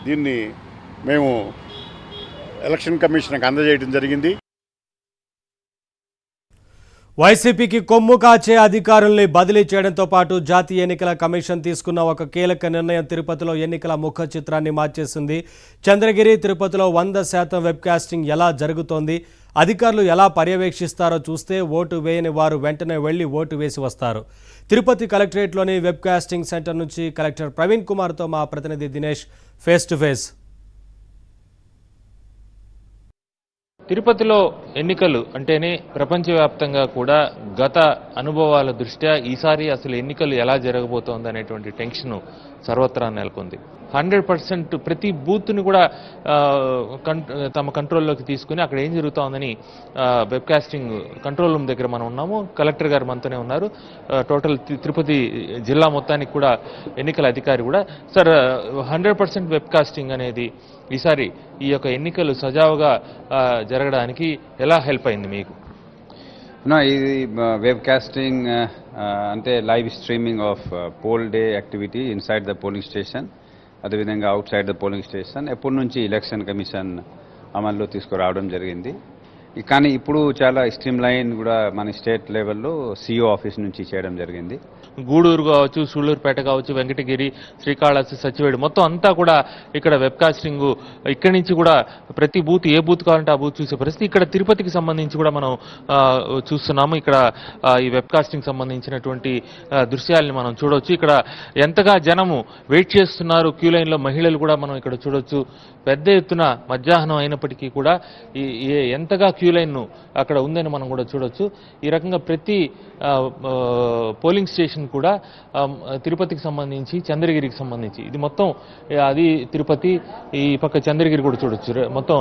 దీన్ని మేము ఎలక్షన్ కమిషన్కి అందజేయడం జరిగింది. వైసీపీకి కొమ్ము కాచే అధికారుల్ని బదిలీ చేయడంతో పాటు జాతీయ ఎన్నికల కమిషన్ తీసుకున్న ఒక కీలక నిర్ణయం తిరుపతిలో ఎన్నికల ముఖ చిత్రాన్ని మార్చేసింది. చంద్రగిరి, తిరుపతిలో 100% వెబ్కాస్టింగ్ ఎలా జరుగుతోంది, అధికారులు ఎలా పర్యవేక్షిస్తారో చూస్తే ఓటు వేయని వారు వెంటనే వెళ్లి ఓటు వేసి వస్తారు. తిరుపతి కలెక్టరేట్లోని వెబ్కాస్టింగ్ సెంటర్ నుంచి కలెక్టర్ ప్రవీణ్ కుమార్తో మా ప్రతినిధి దినేష్ ఫేస్ టు ఫేస్. తిరుపతిలో ఎన్నికలు అంటేనే ప్రపంచవ్యాప్తంగా కూడా గత అనుభవాల దృష్ట్యా ఈసారి అసలు ఎన్నికలు ఎలా జరగబోతోంది అనేటువంటి టెన్షన్ సర్వత్రా నెలకొంది. 100% ప్రతి బూత్ని కూడా తమ కంట్రోల్లోకి తీసుకుని అక్కడ ఏం జరుగుతోందని వెబ్కాస్టింగ్ కంట్రోల్ రూమ్ దగ్గర మనం ఉన్నాము. కలెక్టర్ గారు మనతోనే ఉన్నారు. టోటల్ తిరుపతి జిల్లా మొత్తానికి కూడా ఎన్నికల అధికారి కూడా. సార్, 100% వెబ్కాస్టింగ్ అనేది ఈసారి ఈ యొక్క ఎన్నికలు సజావుగా జరగడానికి ఎలా హెల్ప్ అయింది మీకు? ఇది వెబ్కాస్టింగ్ అంటే live streaming of poll day activity inside the polling station, అదేవిధంగా outside the polling station ఎప్పటి నుంచి ఎలక్షన్ కమిషన్ అమల్లో తీసుకురావడం జరిగింది. కానీ ఇప్పుడు చాలా స్ట్రీమ్ లైన్ కూడా మన స్టేట్ లెవెల్లో సిఇఓ ఆఫీస్ నుంచి చేయడం జరిగింది. గూడూరు కావచ్చు, సూళ్లూరుపేట కావచ్చు, వెంకటగిరి, శ్రీకాళహస్తి, సచివేడు మొత్తం అంతా కూడా ఇక్కడ వెబ్కాస్టింగ్ ఇక్కడి నుంచి కూడా ప్రతి బూత్ ఏ బూత్ కావాలంటే ఆ బూత్ చూసే పరిస్థితి. ఇక్కడ తిరుపతికి సంబంధించి కూడా మనం చూస్తున్నాము. ఇక్కడ ఈ వెబ్కాస్టింగ్ సంబంధించినటువంటి దృశ్యాలని మనం చూడవచ్చు. ఇక్కడ ఎంతగా జనము వెయిట్ చేస్తున్నారు క్యూ లైన్లో, మహిళలు కూడా మనం ఇక్కడ చూడొచ్చు. పెద్ద ఎత్తున మధ్యాహ్నం అయినప్పటికీ కూడా ఎంతగా క్యూ లైన్ అక్కడ ఉందని మనం కూడా చూడొచ్చు. ఈ రకంగా ప్రతి పోలింగ్ స్టేషన్ కూడా తిరుపతికి సంబంధించి, చంద్రగిరికి సంబంధించి ఇది మొత్తం అది తిరుపతి, ఈ పక్క చంద్రగిరి కూడా చూడొచ్చు. మొత్తం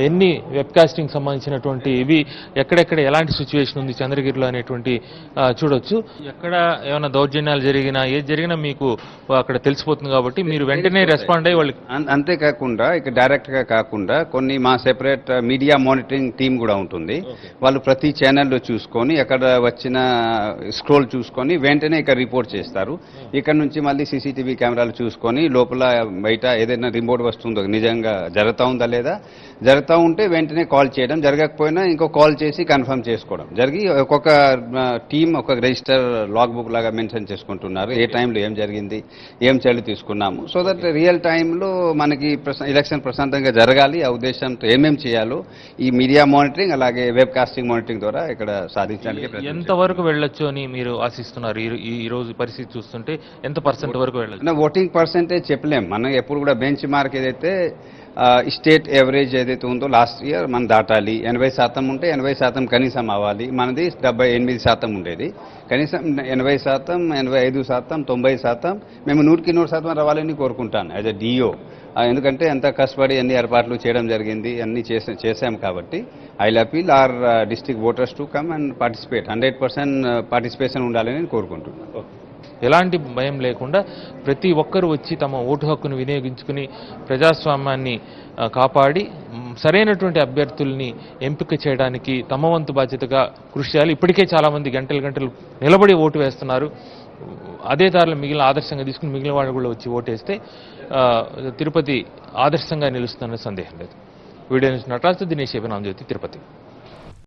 ఎన్ని వెబ్కాస్టింగ్ సంబంధించినటువంటి ఇవి ఎక్కడెక్కడ ఎలాంటి సిచ్యువేషన్ ఉంది చంద్రగిరిలో అనేటువంటి చూడొచ్చు. ఎక్కడ ఏమైనా దౌర్జన్యాలు జరిగినా ఏది జరిగినా మీకు అక్కడ తెలిసిపోతుంది కాబట్టి మీరు వెంటనే రెస్పాండ్ అయ్యి వాళ్ళకి. అంతేకాకుండా ఇక డైరెక్ట్ గా కాకుండా కొన్ని మా సెపరేట్ మీడియా మానిటరింగ్ టీం కూడా ఉంటుంది. వాళ్ళు ప్రతి ఛానల్లో చూసుకొని అక్కడ వచ్చిన స్క్రోల్ చూసుకొని వెంటనే ఇక్కడ రిపోర్ట్ చేస్తారు. ఇక్కడ నుంచి మళ్ళీ సీసీటీవీ కెమెరాలు చూసుకొని లోపల బయట ఏదైనా రిమోట్ వస్తుందో నిజంగా జరుగుతూ ఉందా లేదా, జరుగుతూ ఉంటే వెంటనే కాల్ చేయడం, జరగకపోయినా ఇంకో కాల్ చేసి కన్ఫర్మ్ చేసుకోవడం జరిగి ఒక్కొక్క టీం ఒక రిజిస్టర్ లాగ్ బుక్ లాగా మెన్షన్ చేసుకుంటున్నారు. ఏ టైంలో ఏం జరిగింది, ఏం చర్యలు తీసుకున్నాము. సో దట్ రియల్ టైంలో మనకి ఎలక్షన్ ప్రశాంతంగా జరగాలి. ఆ ఉద్దేశంతో ఏమేమి చేయాలో ఈ మీడియా మానిటరింగ్ అలాగే వెబ్ కాస్టింగ్ మానిటరింగ్ ద్వారా ఇక్కడ సాధించడానికి ఎంతవరకు వెళ్ళొచ్చు అని మీరు ఆశిస్తున్నారు? ఈ రోజు పరిస్థితి చూస్తుంటే ఎంత పర్సెంట్ వరకు వెళ్ళొచ్చు? ఓటింగ్ పర్సెంటేజ్ చెప్పలేం. మనం ఎప్పుడు కూడా బెంచ్ మార్క్ ఏదైతే స్టేట్ యావరేజ్ ఏదైతే ఉందో లాస్ట్ ఇయర్ మనం దాటాలి. 80% ఉంటే 80% కనీసం అవ్వాలి. మనది 78% ఉండేది. కనీసం 80%, 85%, 90% మేము 100% రావాలని కోరుకుంటాను యాజ్ ఎ డిఓ. ఎందుకంటే ఎంత కష్టపడి అన్ని ఏర్పాట్లు చేయడం జరిగింది, అన్ని చేశాం కాబట్టి I will appeal our district voters to come and participate. 100% participation ఉండాలని కోరుకుంటున్నాను. ఎలాంటి భయం లేకుండా ప్రతి ఒక్కరూ వచ్చి తమ ఓటు హక్కును వినియోగించుకుని ప్రజాస్వామ్యాన్ని కాపాడి సరైనటువంటి అభ్యర్థుల్ని ఎంపిక చేయడానికి తమ వంతు బాధ్యతగా కృషి చేయాలి. ఇప్పటికే చాలామంది గంటలు నిలబడి ఓటు వేస్తున్నారు. అదే దారిలో మిగిలిన ఆదర్శంగా తీసుకుని మిగిలిన వాళ్ళు కూడా వచ్చి ఓటేస్తే తిరుపతి ఆదర్శంగా నిలుస్తుందనే సందేహం లేదు. వీడియో నుంచి నటరాజు, దినేష్, నామజ్యోతి, తిరుపతి.